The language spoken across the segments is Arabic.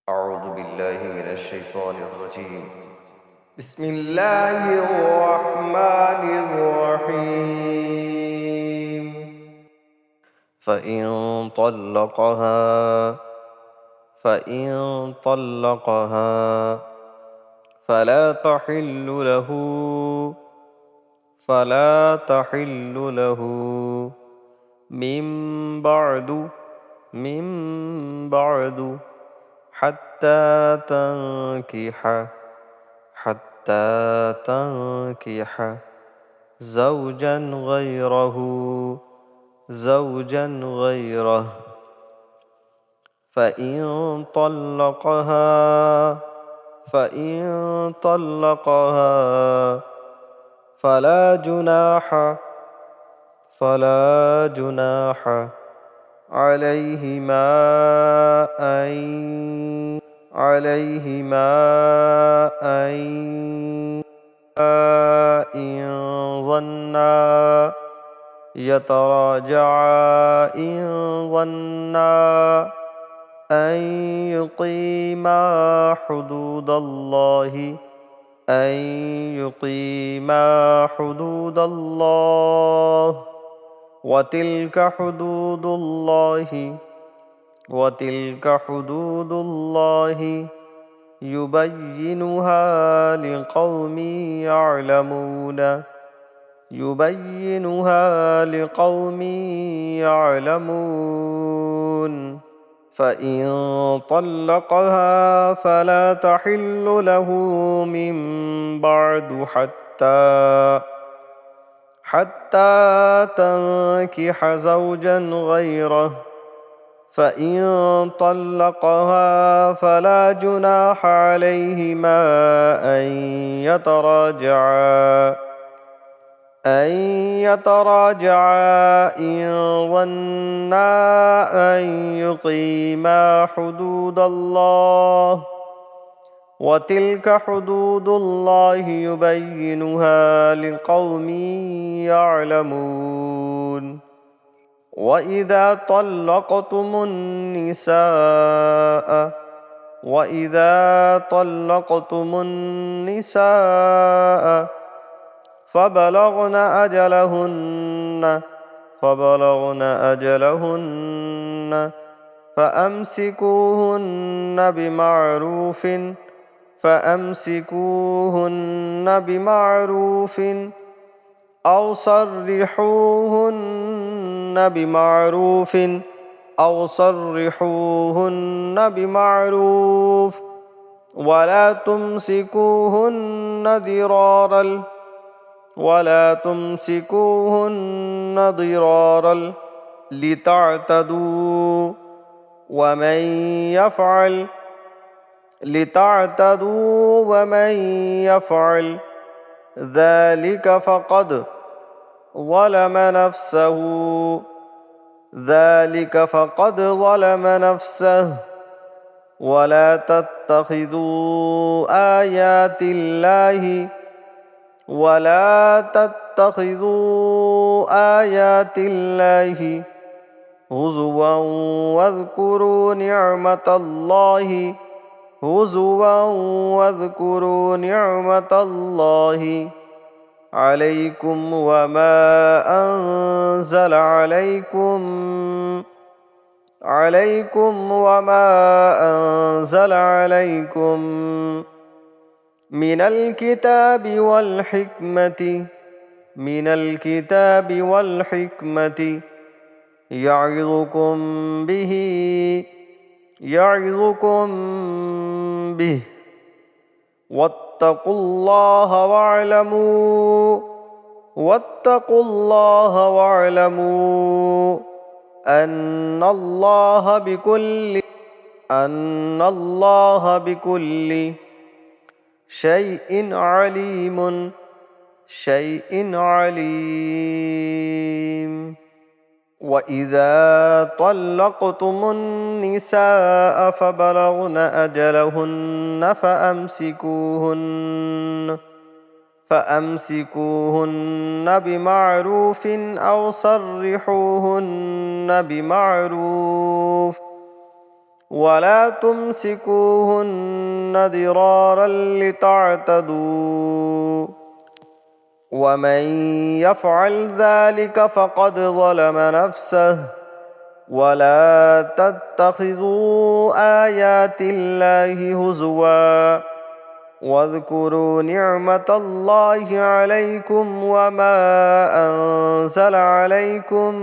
أعوذ بالله من الشيطان الرجيم. بسم الله الرحمن الرحيم. فإن طلقها فإن طلقها فلا تحل له من بعد حتى تنكح زوجا غيره فإن طلقها فلا جناح عليهما إن ظنا أن يقيما حدود الله وتلك حدود الله يبينها لقوم يعلمون. فإن طلقها فلا تحل له من بعد حتى تنكح زوجا غيره. فإن طلقها فلا جناح عليهما أن يتراجعا إن ظنا أن يقيما حدود الله وتلك حدود الله يبينها لقوم يعلمون. وإذا طلقتم النساء فبلغن أجلهن فأمسكوهن بمعروف أو صرحوهن بمعروف ولا تمسكوهن ضرارا لتعتدوا ومن يفعل ذلك فقد ظلم نفسه. ولا تتخذوا آيات الله هزوا واذكروا نعمة الله عليكم وما أنزل عليكم من الكتاب والحكمة يعظكم به واتقوا الله واعلموا أن الله بكل شيء عليم. وإذا طلقتم النساء فبلغن أجلهن فأمسكوهن بمعروف أو صرحوهن بمعروف ولا تمسكوهن ضرارا لتعتدوا ومن يفعل ذلك فقد ظلم نفسه ولا تتخذوا آيات الله هزوا واذكروا نعمة الله عليكم وما أنزل عليكم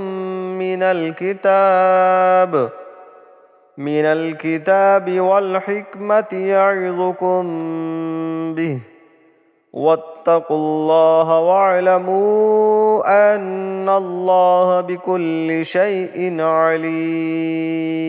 من الكتاب والحكمة يعظكم به واتقوا الله واعلموا أن الله بكل شيء عليم